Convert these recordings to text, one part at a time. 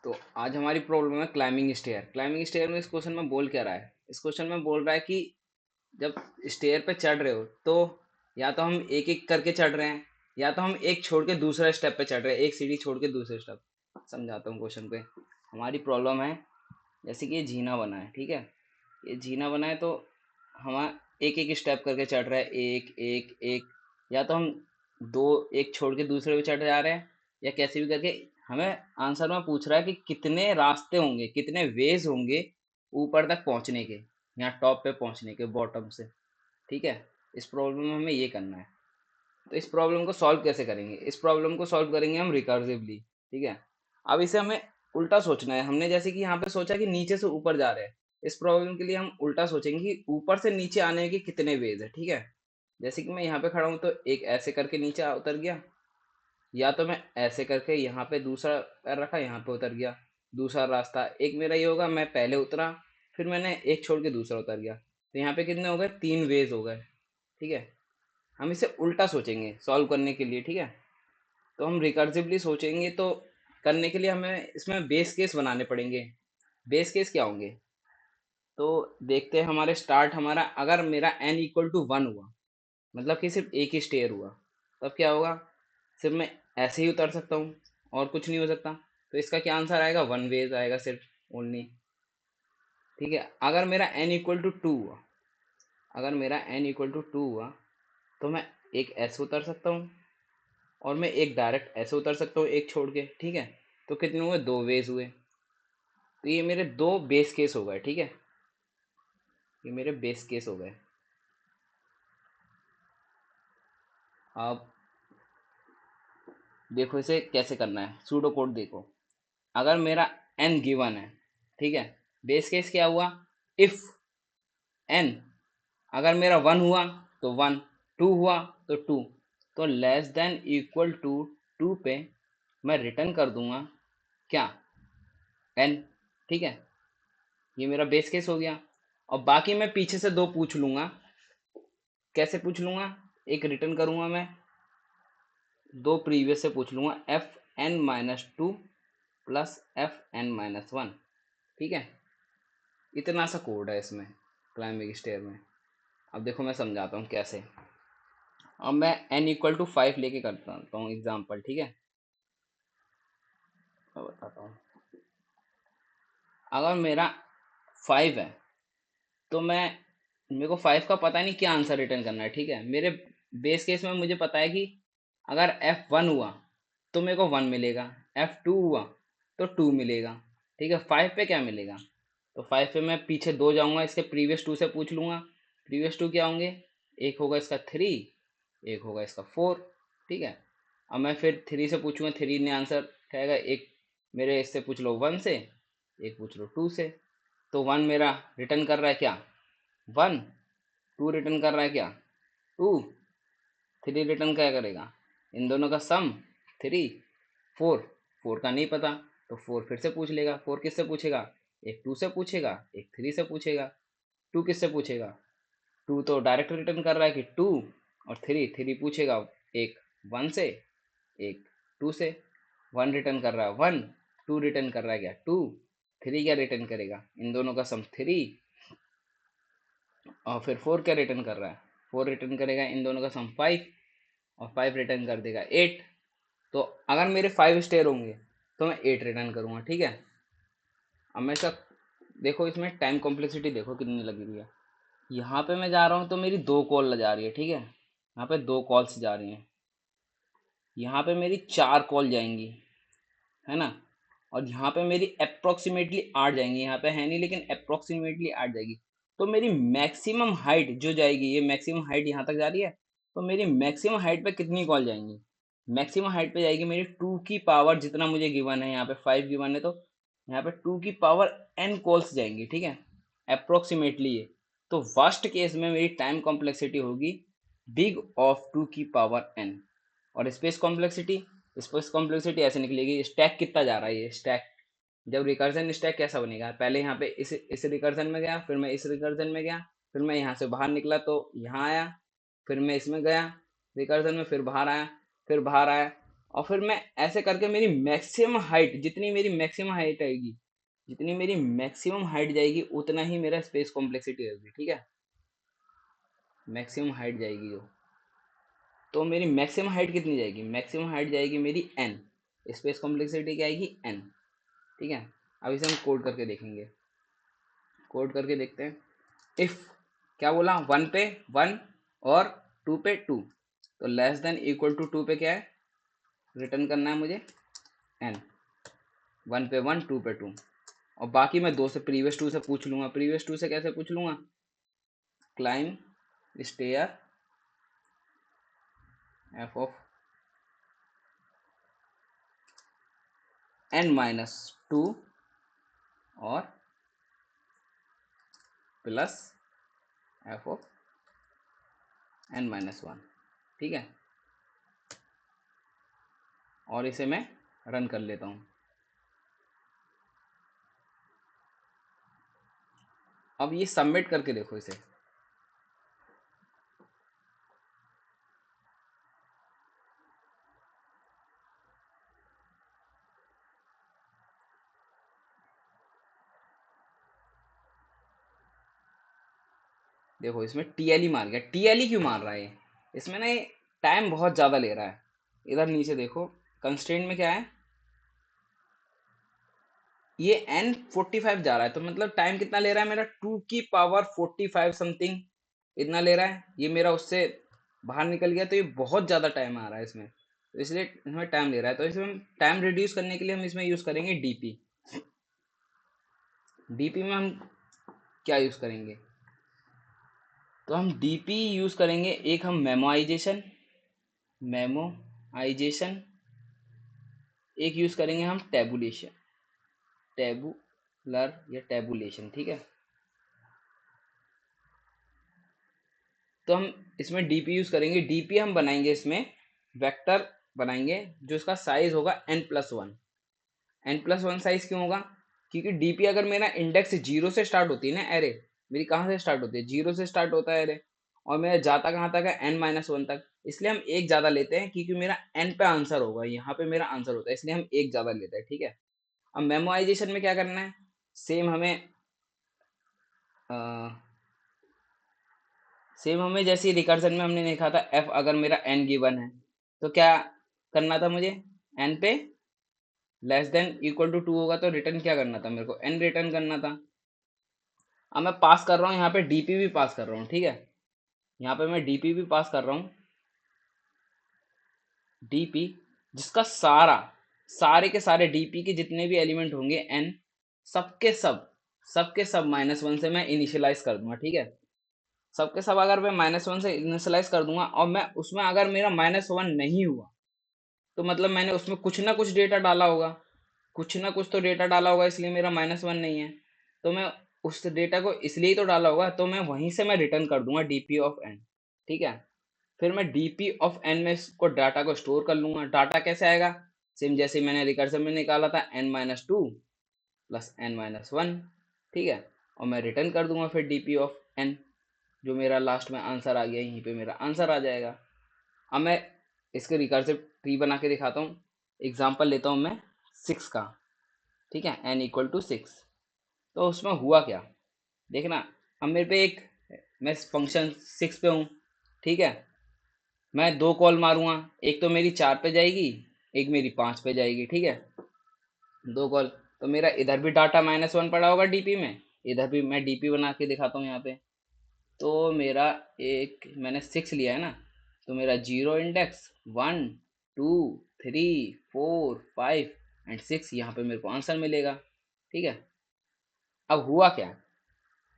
तो आज हमारी प्रॉब्लम है क्लाइंबिंग स्टेयर। क्लाइंबिंग स्टेयर में इस क्वेश्चन में बोल क्या रहा है? इस क्वेश्चन में बोल रहा है कि जब स्टेयर पे चढ़ रहे हो तो या तो हम एक एक करके चढ़ रहे हैं, या तो हम एक छोड़ के दूसरा स्टेप पे चढ़ रहे हैं, एक सीढ़ी छोड़ के दूसरे स्टेप। समझाता हूँ क्वेश्चन पे। हमारी प्रॉब्लम है जैसे कि ये जीना बना है, ठीक है। ये जीना बना है तो हम एक एक स्टेप करके चढ़ रहे हैं, एक एक एक, या तो हम दो एक छोड़ के दूसरे पे चढ़ जा रहे हैं, या कैसे भी करके। हमें आंसर में पूछ रहा है कि कितने रास्ते होंगे, कितने वेज होंगे ऊपर तक पहुंचने के, यहाँ टॉप पे पहुंचने के बॉटम से। ठीक है। इस प्रॉब्लम में हमें ये करना है। तो इस प्रॉब्लम को सॉल्व कैसे करेंगे? इस प्रॉब्लम को सॉल्व करेंगे हम रिकर्सिवली। ठीक है। अब इसे हमें उल्टा सोचना है। हमने जैसे कि यहाँ पे सोचा कि नीचे से ऊपर जा रहे हैं, इस प्रॉब्लम के लिए हम उल्टा सोचेंगे कि ऊपर से नीचे आने के कितने वेज है। ठीक है। जैसे कि मैं यहाँ पे खड़ा हूँ तो एक ऐसे करके नीचे उतर गया, या तो मैं ऐसे करके यहाँ पे दूसरा पैर रखा, यहाँ पे उतर गया। दूसरा रास्ता एक मेरा ये होगा, मैं पहले उतरा, फिर मैंने एक छोड़ के दूसरा उतर गया। तो यहाँ पे कितने हो गए? 3 वेज हो गए। ठीक है। हम इसे उल्टा सोचेंगे सॉल्व करने के लिए। ठीक है। तो हम रिकर्सिवली सोचेंगे तो करने के लिए हमें इसमें बेस केस बनाने पड़ेंगे। बेस केस क्या होंगे? तो देखते हैं। हमारे स्टार्ट हमारा अगर मेरा n इक्वल टू 1 हुआ, मतलब कि सिर्फ एक ही स्टेयर हुआ, तब क्या होगा? सिर्फ मैं ऐसे ही उतर सकता हूँ और कुछ नहीं हो सकता। तो इसका क्या आंसर आएगा? 1 वेज आएगा सिर्फ ओनली। ठीक है। अगर मेरा n इक्वल टू 2 हुआ, अगर मेरा n इक्वल टू 2 हुआ, तो मैं एक ऐसे उतर सकता हूँ और मैं एक डायरेक्ट ऐसे उतर सकता हूँ एक छोड़ के। ठीक है। तो कितने हुए? 2 वेज हुए। तो ये मेरे दो बेस केस हो गए। ठीक है। ये मेरे बेस केस हो गए। अब देखो इसे कैसे करना है। सूडो कोड देखो। अगर मेरा n गिवन है, ठीक है, बेस केस क्या हुआ? इफ n, अगर मेरा 1 हुआ तो 1, 2 हुआ तो 2, तो लेस देन इक्वल टू 2 पे मैं रिटर्न कर दूंगा क्या? n। ठीक है। ये मेरा बेस केस हो गया। और बाकी मैं पीछे से दो पूछ लूंगा। कैसे पूछ लूंगा? एक रिटर्न करूंगा मैं, दो प्रीवियस से पूछ लूंगा, Fn-2 प्लस Fn-1। ठीक है। इतना सा कोड है इसमें, क्लाइंबिंग स्टेयर में। अब देखो मैं समझाता हूँ कैसे। अब मैं n इक्वल टू 5 लेके करता हूँ एग्जाम्पल। ठीक है। मैं बताता हूँ। अगर मेरा 5 है तो मैं, मेरे को 5 का पता नहीं क्या आंसर रिटर्न करना है। ठीक है। मेरे बेस केस में मुझे पता है कि अगर F1 हुआ तो मेरे को 1 मिलेगा, F2 हुआ तो 2 मिलेगा। ठीक है। 5 पे क्या मिलेगा? तो 5 पे मैं पीछे दो जाऊंगा, इसके प्रीवियस 2 से पूछ लूंगा। प्रीवियस 2 क्या होंगे? एक होगा इसका 3, एक होगा इसका 4। ठीक है। अब मैं फिर 3 से पूछूंगा, 3 ने आंसर कहेगा। एक मेरे इससे पूछ लो 1 से, एक पूछ लो 2 से। तो 1 मेरा रिटर्न कर रहा है क्या? 1। 2 रिटर्न कर रहा है क्या? 2। 3 रिटर्न क्या करेगा? इन दोनों का सम 3। 4, 4 का नहीं पता, तो 4 फिर से पूछ लेगा। 4 किससे पूछेगा? एक 2 से पूछेगा, एक 3 से पूछेगा। 2 किससे पूछेगा? 2 तो डायरेक्ट रिटर्न कर रहा है कि 2, और 3, 3 पूछेगा एक 1 से, एक 2 से। 1 रिटर्न कर रहा है 1, 2 रिटर्न कर रहा है क्या? 2। 3 क्या रिटर्न करेगा? इन दोनों का सम 3। और फिर 4 क्या रिटर्न कर रहा है? 4 रिटर्न करेगा इन दोनों का सम 5, और 5 रिटर्न कर देगा 8। तो अगर मेरे 5 स्टेयर होंगे तो मैं 8 रिटर्न करूंगा। ठीक है। अब मैं सब देखो, इसमें टाइम कॉम्प्लेक्सिटी देखो कितनी लगी हुई है। यहाँ पे मैं जा रहा हूँ तो मेरी दो कॉल जा रही है। ठीक है। यहाँ पे दो कॉल्स जा रही हैं, यहाँ पे मेरी 4 कॉल जाएंगी, है ना। और यहाँ पे मेरी अप्रोक्सीमेटली 8 जाएंगी। यहाँ पे है नहीं लेकिन अप्रोक्सीमेटली 8 जाएगी। तो मेरी मैक्सिमम हाइट जो जाएगी, ये मैक्सिमम हाइट यहाँ तक जा रही है, तो मेरी मैक्सिमम हाइट पे कितनी कॉल जाएंगी? मैक्सिमम हाइट पे जाएगी मेरी 2 की पावर, जितना मुझे गिवन है, यहाँ पे 5 गिवन है, तो यहाँ पे 2 की पावर n कॉल्स जाएंगी। ठीक है। अप्रोक्सीमेटली ये। तो वर्स्ट केस में मेरी टाइम कॉम्प्लेक्सिटी होगी बिग ऑफ 2 की पावर n। और स्पेस कॉम्प्लेक्सिटी ऐसे निकलेगी, स्टैक कितना जा रहा है ये स्टैक। जब रिकर्जन स्टैक कैसा बनेगा? पहले यहाँ पे इस रिकर्जन में गया, फिर मैं इस रिकर्जन में गया, फिर मैं यहाँ से बाहर निकला तो यहाँ आया, फिर मैं इसमें गया रिकर्जन में, फिर बाहर आया, फिर बाहर आया, और फिर मैं ऐसे करके मेरी मैक्सिमम हाइट, जितनी मेरी मैक्सिमम हाइट आएगी, जितनी मेरी मैक्सिमम हाइट जाएगी उतना ही मेरा स्पेस कॉम्प्लेक्सिटी होगी, ठीक है। मैक्सिमम हाइट जाएगी जो, तो मेरी मैक्सिमम हाइट कितनी जाएगी, मैक्सिमम हाइट जाएगी मेरी n, स्पेस कॉम्प्लेक्सिटी क्या आएगी n, ठीक है। अब इसे हम कोड करके देखेंगे, कोड करके देखते हैं। इफ क्या बोला, 1 पे 1 और 2 पे 2, तो लेस देन इक्वल टू 2 पे क्या है, रिटर्न करना है मुझे n, 1 पे 1 2 पे 2, और बाकी मैं दो से प्रीवियस 2 से पूछ लूंगा। प्रीवियस 2 से कैसे पूछ लूंगा, climb stair f of n minus 2 और plus f of n minus 1, ठीक है। और इसे मैं रन कर लेता हूँ। अब ये सबमिट करके देखो इसे, देखो इसमें टीएलई मार गया। टीएलई क्यों मार रहा है ये, इसमें ना ये टाइम बहुत ज़्यादा ले रहा है। इधर नीचे देखो कंस्ट्रेंट में क्या है, ये n 45 जा रहा है, तो मतलब टाइम कितना ले रहा है मेरा, 2 की पावर 45 समथिंग इतना ले रहा है। ये मेरा उससे बाहर निकल गया, तो ये बहुत ज़्यादा टाइम आ रहा है इसमें, तो इसलिए इसमें टाइम ले रहा है। तो इसमें टाइम रिड्यूस करने के लिए हम इसमें यूज़ करेंगे डीपी। डीपी में हम क्या यूज़ करेंगे, तो हम डीपी यूज़ करेंगे। एक हम मेमोआइजेशन, मेमोआइजेशन, एक यूज़ करेंगे हम टैबुलेशन, टैबुलर या टैबुलेशन, ठीक है। तो हम इसमें डीपी यूज़ करेंगे। डीपी हम बनाएंगे इसमें वेक्टर बनाएंगे, जो इसका साइज होगा n+1। n+1 साइज क्यों होगा, क्योंकि डीपी अगर मेरा इंडेक्स 0 से स्टार्ट होती है ना, एरे मेरी कहाँ से स्टार्ट होती है, 0 से स्टार्ट होता है एरे, और मेरा जाता कहाँ तक है, n-1 तक। इसलिए हम एक ज़्यादा लेते हैं, क्योंकि मेरा n पे आंसर होगा, यहाँ पे मेरा आंसर होता है, इसलिए हम एक ज़्यादा लेते हैं, ठीक है। अब मेमोराइजेशन में क्या करना है, सेम हमें जैसे रिकर्जन में हमने देखा था, f अगर मेरा n गिवन है तो क्या करना था मुझे, n पे लेस देन इक्वल टू 2 होगा तो रिटर्न क्या करना था, मेरे को n रिटर्न करना था। अब मैं पास कर रहा हूँ यहाँ पे डीपी भी पास कर रहा हूँ, ठीक है। यहाँ पे मैं डीपी भी पास कर रहा हूँ, डीपी जिसका सारे के सारे डीपी के जितने भी एलिमेंट होंगे n, सबके सब -1 से मैं इनिशियलाइज कर दूंगा, ठीक है। सबके सब अगर मैं -1 से इनिशियलाइज कर दूंगा, और मैं उसमें अगर मेरा -1 नहीं हुआ, तो मतलब मैंने उसमें कुछ ना कुछ डेटा डाला होगा, कुछ ना कुछ तो डेटा डाला होगा, इसलिए मेरा -1 नहीं है। तो मैं उस डेटा को इसलिए ही तो डाला होगा, तो मैं वहीं से मैं रिटर्न कर दूंगा डीपी ऑफ n, ठीक है। फिर मैं डीपी ऑफ n में इसको डाटा को स्टोर कर लूंगा। डाटा कैसे आएगा, सेम जैसे मैंने रिकर्जन में निकाला था, n-2 प्लस n-1, ठीक है। और मैं रिटर्न कर दूंगा फिर डीपी ऑफ n, जो मेरा लास्ट में आंसर आ गया, यहीं पे मेरा आंसर आ जाएगा। अब मैं इसके रिकर्सिव ट्री बना के दिखाता हूँ। एग्जाम्पल लेता हूँ मैं 6 का, ठीक है, n=6। तो उसमें हुआ क्या, देखना। अब मेरे पे एक, मैं फंक्शन 6 पे हूँ, ठीक है। मैं दो कॉल मारूंगा, एक तो मेरी 4 पे जाएगी, एक मेरी 5 पे जाएगी, ठीक है, दो कॉल। तो मेरा इधर भी डाटा -1 पड़ा होगा डीपी में, इधर भी मैं डीपी बना के दिखाता हूँ यहाँ पे। तो मेरा एक मैंने 6 लिया है ना, तो मेरा 0 इंडेक्स, 1 2 3 4 5 एंड 6, यहाँ पे मेरे को आंसर मिलेगा, ठीक है। अब हुआ क्या,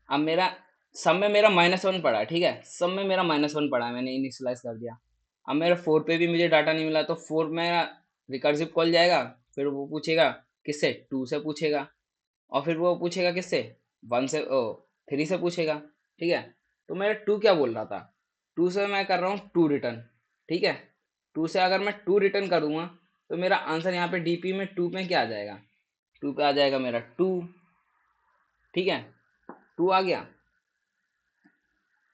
अब मेरा सब में मेरा -1 पड़ा है, ठीक है, सब में मेरा -1 पड़ा है, मैंने इनिशियलाइज कर दिया। अब मेरा 4 पे भी मुझे डाटा नहीं मिला, तो 4 में रिकर्सिव कॉल जाएगा, फिर वो पूछेगा किससे, 2 से पूछेगा, और फिर वो पूछेगा किससे, 1 से, ओ 3 से पूछेगा, ठीक है। तो मेरा 2 क्या बोल रहा था, 2 से मैं कर रहा हूँ 2 रिटर्न, ठीक है। 2 से अगर मैं 2 रिटर्न करूँगा, तो मेरा आंसर यहाँ पे डीपी में 2 में क्या आ जाएगा, 2 पे आ जाएगा मेरा 2, ठीक है, 2 आ गया।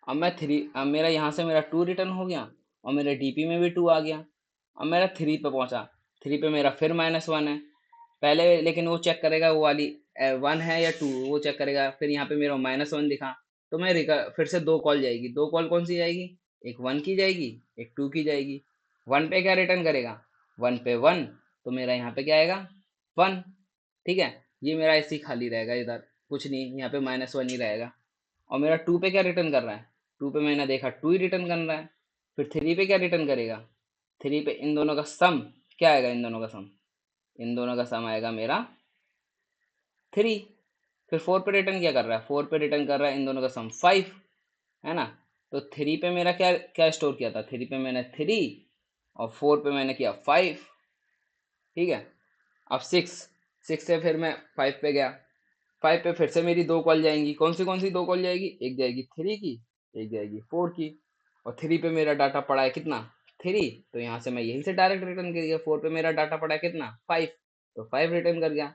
अब मेरा यहाँ से मेरा 2 रिटर्न हो गया, और मेरे डीपी में भी 2 आ गया। अब मेरा 3 पे पहुंचा, 3 पे मेरा फिर -1 है पहले, लेकिन वो चेक करेगा वो वाली 1 है या 2, वो चेक करेगा। फिर यहाँ पे मेरा -1 दिखा, तो मैं फिर से 2 कॉल जाएगी। 2 कॉल कौन सी जाएगी? एक 1 की जाएगी, एक 2 की जाएगी। 1 पे क्या रिटर्न करेगा? 1 पे 1, तो मेरा यहाँ पे क्या आएगा? 1। ठीक है, ये मेरा ऐसे ही खाली रहेगा, इधर कुछ नहीं, यहाँ पे -1 ही रहेगा। और मेरा 2 पे क्या रिटर्न कर रहा है? 2 पे मैंने देखा 2 ही रिटर्न कर रहा है। फिर 3 पे क्या रिटर्न करेगा? 3 पे इन दोनों का सम क्या आएगा? इन दोनों का सम, इन दोनों का सम आएगा मेरा 3। फिर 4 पे रिटर्न क्या कर रहा है? 4 पे रिटर्न कर रहा है इन दोनों का सम 5, है ना? तो 3 पे मेरा क्या क्या स्टोर किया था? 3 पे मैंने 3 और 4 पे मैंने किया 5। ठीक है, अब 6 से फिर मैं 5 पे गया। 5 पे फिर से मेरी 2 कॉल जाएंगी। कौन सी 2 कॉल जाएगी? एक जाएगी 3 की, एक जाएगी 4 की। और 3 पे मेरा डाटा पड़ा है कितना? 3, तो यहाँ से मैं यहीं से डायरेक्ट रिटर्न कर दिया। 4 पे मेरा डाटा पड़ा है कितना? 5, तो 5 रिटर्न कर गया।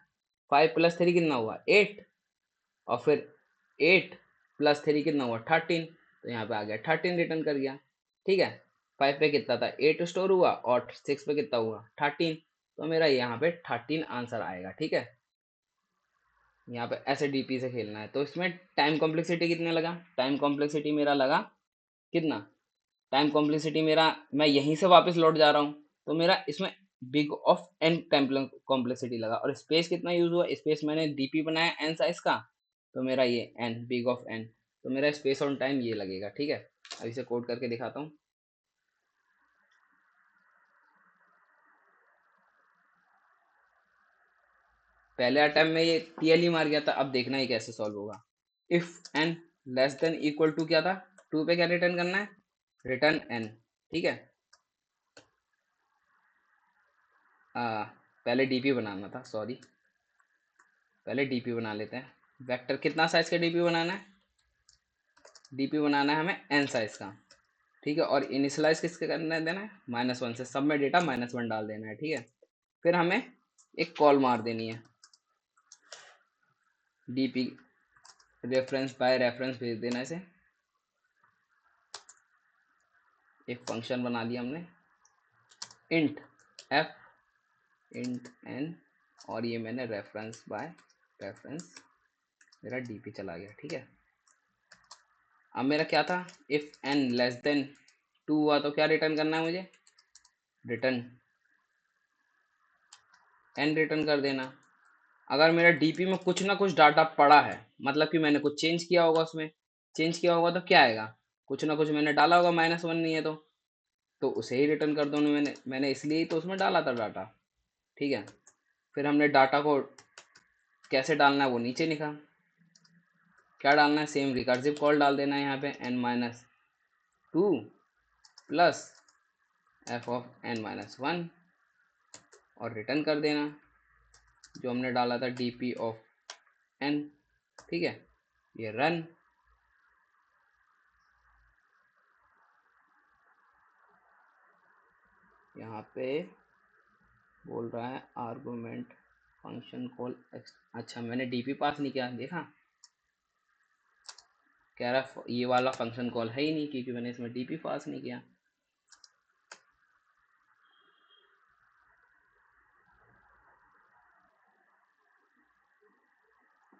5 प्लस 3 कितना हुआ? 8। और फिर 8 प्लस 3 कितना हुआ? 13, तो यहाँ पे आ गया 13 रिटर्न कर गया। ठीक है, 5 पे कितना था? 8 स्टोर हुआ, और 6 पे कितना हुआ? 13, तो मेरा यहाँ पे 13 आंसर आएगा। ठीक है, यहाँ पे ऐसे डीपी से खेलना है। तो इसमें टाइम कॉम्प्लेक्सिटी कितने लगा? टाइम कॉम्प्लेक्सिटी मेरा लगा कितना? टाइम कॉम्प्लेक्सिटी मेरा, मैं यहीं से वापस लौट जा रहा हूँ, तो मेरा इसमें big of n time complexity लगा। और स्पेस कितना यूज हुआ? स्पेस मैंने डीपी बनाया एन साइज का, तो मेरा ये एन, बिग ऑफ एन, तो मेरा स्पेस ऑन टाइम ये लगेगा। ठीक है, अब इसे कोड करके दिखाता हूँ। पहले अटेम्प्ट में ये टीएल ही मार गया था, अब देखना ही कैसे सॉल्व होगा। If n less than equal to क्या था? 2 पे क्या रिटर्न करना है? Return n. ठीक है, पहले डीपी बनाना था, सॉरी, पहले डीपी बना लेते हैं। वेक्टर कितना साइज का डीपी बनाना है? डीपी बनाना है हमें एन साइज का। ठीक है, और इनिशलाइज किसके करने देना है? -1 से। सब में डेटा -1 डाल देना है। ठीक है, फिर हमें एक कॉल मार देनी है, डीपी रेफरेंस बाय रेफरेंस भेज देना इसे। एक फंक्शन बना लिया हमने, इंट एफ, इंट एन, और ये मैंने रेफरेंस बाय रेफरेंस, मेरा डीपी चला गया। ठीक है, अब मेरा क्या था? इफ एन लेस देन 2 हुआ तो क्या रिटर्न करना है मुझे? रिटर्न एन रिटर्न कर देना। अगर मेरा डीपी में कुछ ना कुछ डाटा पड़ा है, मतलब कि मैंने कुछ चेंज किया होगा, उसमें चेंज किया होगा, तो क्या आएगा? कुछ ना कुछ मैंने डाला होगा, -1 नहीं है तो उसे ही रिटर्न कर दो। मैंने इसलिए ही तो उसमें डाला था डाटा। ठीक है, फिर हमने डाटा को कैसे डालना है वो नीचे लिखा। क्या डालना है? सेम रिकर्सिव कॉल डाल देना है यहाँ पे, n-2 plus F of n-1, और रिटर्न कर देना जो हमने डाला था डीपी ऑफ n। ठीक है, ये रन। यहाँ पे बोल रहा है आर्गुमेंट फंक्शन कॉल। अच्छा, मैंने डीपी पास नहीं किया, देखा? कह रहा ये वाला फंक्शन कॉल है ही नहीं, क्योंकि मैंने इसमें डीपी पास नहीं किया।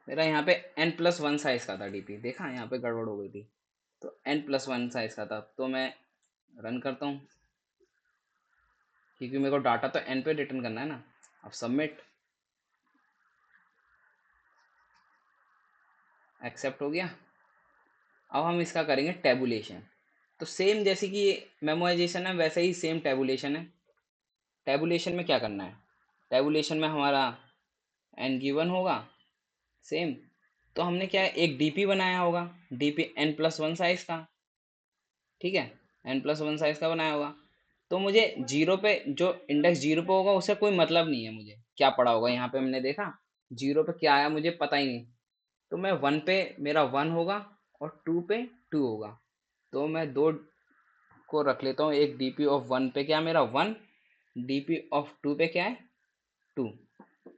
मेरा यहाँ पे n+1 साइज का था डीपी, देखा? यहाँ पे गड़बड़ हो गई थी, तो n+1 साइज का था। तो मैं रन करता हूँ, क्योंकि मेरे को डाटा तो n पे रिटर्न करना है ना। अब सबमिट, एक्सेप्ट हो गया। अब हम इसका करेंगे टेबुलेशन। तो सेम जैसे कि मेमोराइजेशन है, वैसे ही सेम टेबुलेशन है। टेबुलेशन में क्या करना है? टेबुलेशन में हमारा n गिवन होगा, सेम। तो हमने क्या है, एक डीपी बनाया होगा, डीपी n+1 साइज का। ठीक है, n+1 साइज का बनाया होगा। तो मुझे जीरो पे, जो इंडेक्स जीरो पे होगा उससे कोई मतलब नहीं है मुझे क्या पड़ा होगा। यहाँ पे हमने देखा जीरो पे क्या आया मुझे पता ही नहीं। तो मैं 1 पे मेरा 1 होगा, और 2 पे 2 होगा। तो मैं दो को रख लेता हूँ। एक डीपी ऑफ 1 पे क्या मेरा 1, डीपी ऑफ 2 पे क्या है 2।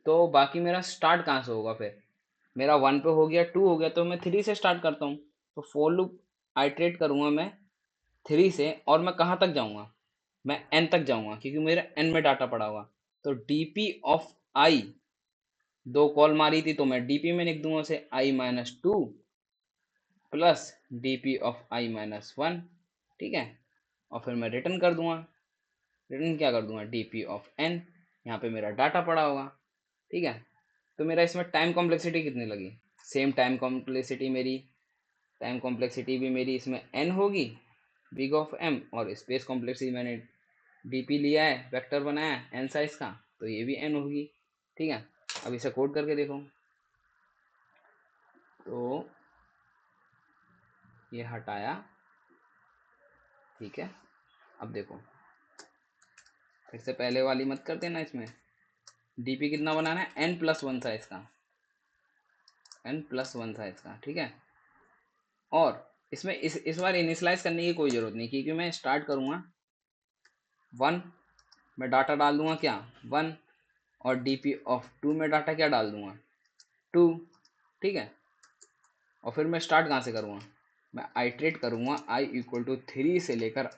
तो बाकी मेरा स्टार्ट कहाँ से होगा? फिर मेरा 1 पे हो गया, 2 हो गया, तो मैं 3 से स्टार्ट करता हूँ। तो फॉर लूप आइट्रेट करूँगा मैं 3 से, और मैं कहाँ तक जाऊँगा? मैं n तक जाऊँगा, क्योंकि मेरा n में डाटा पड़ा हुआ। तो डीपी ऑफ आई, दो कॉल मारी थी तो मैं डीपी में लिख दूंगा उसे i-2 plus DP of i-1, ठीक है। और फिर मैं रिटर्न कर दूंगा, रिटर्न क्या कर दूंगा, डीपी ऑफ n, यहाँ पे मेरा डाटा पड़ा होगा, ठीक है। तो मेरा इसमें टाइम कॉम्प्लेक्सिटी कितनी लगी, सेम टाइम कॉम्प्लेक्सिटी मेरी, टाइम कॉम्प्लेक्सिटी भी मेरी इसमें n होगी, बिग ऑफ m, और स्पेस कॉम्प्लेक्सिटी मैंने डीपी लिया है, वेक्टर बनाया है n साइज का, तो ये भी n होगी, ठीक है। अब इसे कोड करके देखो, तो ये हटाया, ठीक है। अब देखो फिर से पहले वाली मत कर देना, इसमें डीपी कितना बनाना है, n+1 साइज का, n+1 साइज का, ठीक है। और इसमें इस बार इनिशलाइज करने की कोई जरूरत नहीं, क्योंकि मैं स्टार्ट करूंगा 1, मैं डाटा डाल दूंगा क्या 1, और डीपी ऑफ 2 में डाटा क्या डाल दूंगा 2, ठीक है। और फिर मैं स्टार्ट कहाँ से करूँगा, मैं आइट्रेट करूँगा i=3 से लेकर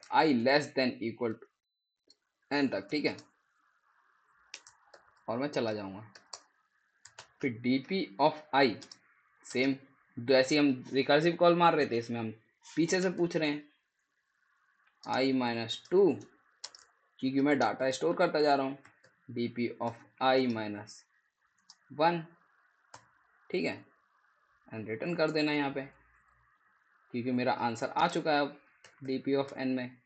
i<n तक, ठीक है। और मैं चला जाऊँगा, फिर dp ऑफ i सेम, जैसे हम रिकर्सिव कॉल मार रहे थे, इसमें हम पीछे से पूछ रहे हैं i-2, क्योंकि मैं डाटा स्टोर करता जा रहा हूँ, dp ऑफ i-1, ठीक है। एंड रिटर्न कर देना यहाँ पे, क्योंकि मेरा आंसर आ चुका है अब dp ऑफ n में,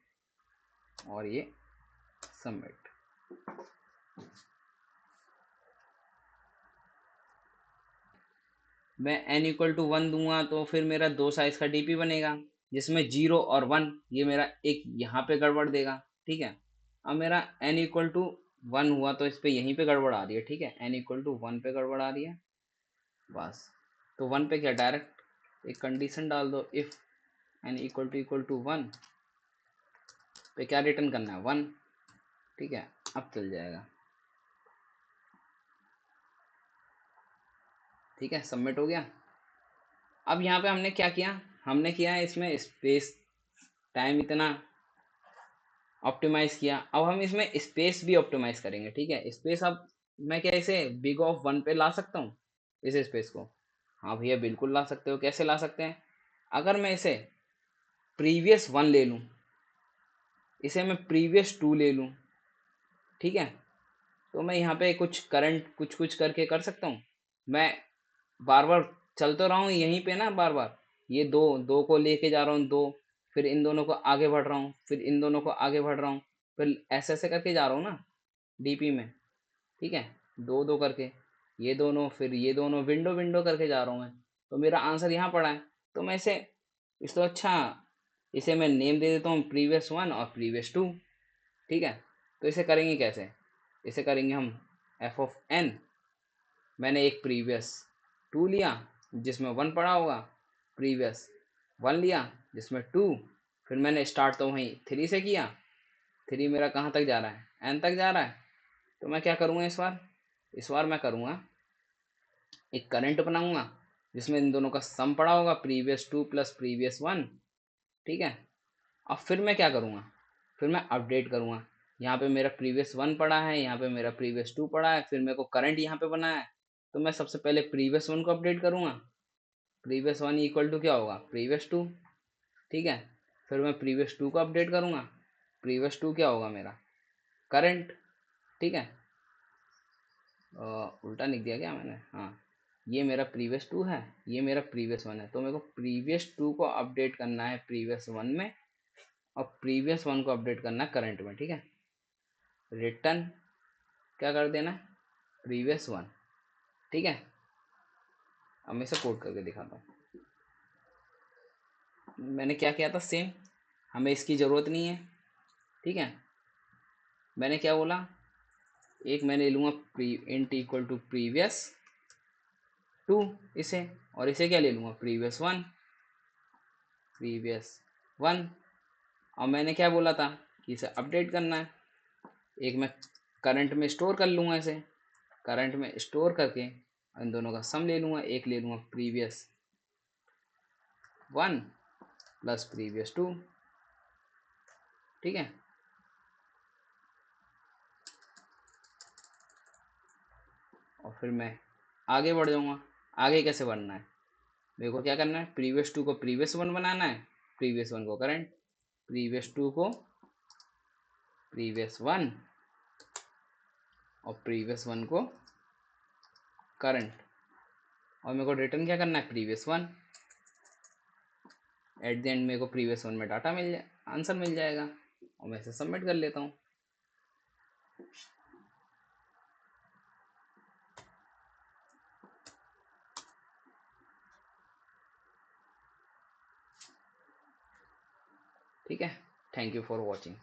और ये सबमिट। मैं n=1 दूंगा तो फिर मेरा 2 साइज का डीपी बनेगा, जिसमें 0 और 1 ये मेरा एक यहाँ पे गड़बड़ देगा, ठीक है। अब मेरा n=1 हुआ तो इस पे यहीं पे गड़बड़ आ रही है, ठीक है, n=1 पे गड़बड़ आ रही है, बस। तो 1 पे क्या, डायरेक्ट एक कंडीशन डाल दो, इफ n=1 पे क्या रिटर्न करना है 1, ठीक है। अब चल जाएगा, ठीक है, सबमिट हो गया। अब यहाँ पे हमने क्या किया, हमने किया है इसमें स्पेस टाइम इतना ऑप्टिमाइज किया, अब हम इसमें स्पेस भी ऑप्टिमाइज करेंगे, ठीक है। स्पेस अब मैं क्या इसे बिग ऑफ 1 पे ला सकता हूँ, इस स्पेस को, हाँ भैया बिल्कुल ला सकते हो। कैसे ला सकते हैं, अगर मैं इसे प्रीवियस 1 ले लूँ, इसे मैं प्रीवियस 2 ले लूँ, ठीक है, तो मैं यहाँ पे कुछ करंट कुछ कुछ करके कर सकता हूँ। मैं बार बार चल तो रहा हूँ यहीं पे ना, बार बार ये दो दो को लेके जा रहा हूँ, दो, फिर इन दोनों को आगे बढ़ रहा हूँ, फिर इन दोनों को आगे बढ़ रहा हूँ, फिर ऐसे ऐसे करके जा रहा हूँ ना डीपी में, ठीक है, दो दो करके, ये दोनों फिर ये दोनों, विंडो विंडो करके जा रहा हूँ मैं, तो मेरा आंसर यहाँ पड़ा है। तो मैं इसे, इस तो अच्छा, इसे मैं नेम दे देता हूँ प्रीवियस 1 और प्रीवियस 2, ठीक है। तो इसे करेंगे कैसे, इसे करेंगे हम एफ ऑफ एन, मैंने एक प्रीवियस 2 लिया जिसमें 1 पड़ा होगा, प्रीवियस 1 लिया जिसमें 2, फिर मैंने स्टार्ट तो वहीं 3 से किया, 3 मेरा कहाँ तक जा रहा है, n तक जा रहा है। तो मैं क्या करूँगा इस बार मैं करूँगा एक करंट बनाऊंगा, जिसमें इन दोनों का सम पड़ा होगा, प्रीवियस 2 प्लस प्रीवियस 1, ठीक है। अब फिर मैं क्या करूँगा, फिर मैं अपडेट करूँगा, यहाँ पे मेरा प्रीवियस 1 पड़ा है, यहाँ पे मेरा प्रीवियस 2 पड़ा है, फिर मेरे को करंट यहाँ पे बनाना है, तो मैं सबसे पहले प्रीवियस 1 को अपडेट करूँगा, प्रीवियस 1 इक्वल टू क्या होगा प्रीवियस 2, ठीक है। फिर मैं प्रीवियस 2 को अपडेट करूँगा, प्रीवियस 2 क्या होगा मेरा करंट, ठीक है। उल्टा लिख दिया क्या मैंने, हाँ, ये मेरा प्रीवियस 2 है, ये मेरा प्रीवियस 1 है, तो मेरे को प्रीवियस 2 को अपडेट करना है प्रीवियस 1 में, और प्रीवियस 1 को अपडेट करना है करंट में, ठीक है। रिटर्न क्या कर देना है प्रीवियस 1, ठीक है। अब मैं इसे कोड करके दिखाता हूँ, मैंने क्या किया था सेम, हमें इसकी ज़रूरत नहीं है, ठीक है। मैंने क्या बोला, एक मैंने ले लूँगा इंट इक्वल टू प्रीवियस 2 इसे, और इसे क्या ले लूँगा प्रीवियस 1, और मैंने क्या बोला था कि इसे अपडेट करना है, एक मैं करंट में स्टोर कर लूँगा, इसे करंट में स्टोर करके इन दोनों का सम ले लूँगा, एक ले लूँगा प्रीवियस 1 प्लस प्रीवियस 2, ठीक है। और फिर मैं आगे बढ़ जाऊंगा। आगे कैसे बढ़ना है, मेरे को क्या करना है, प्रीवियस टू को प्रीवियस वन बनाना है, प्रीवियस वन को करंट, प्रीवियस टू को प्रीवियस वन और प्रीवियस वन को करंट, और मेरे को रिटर्न क्या करना है, previous one. At the end मेरे को प्रीवियस वन में डाटा मिल जाए, आंसर मिल जाएगा, और मैं इसे सबमिट कर लेता हूँ। ठीक है, थैंक यू फॉर वॉचिंग।